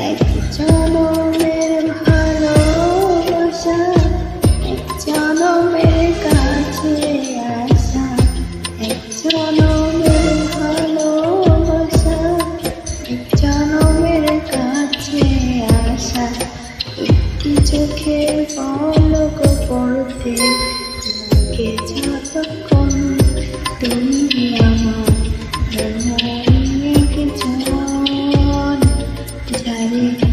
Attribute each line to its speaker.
Speaker 1: এক জনমের ভালোবাসা, এক জনমের কাছে আসা, এক জনমের ভালোবাসা, এক জনমের কাছে আসা। একটি চোখের পলক পড়তে লাগে যতক্ষণ, তুমি আমার এমন একজন যারে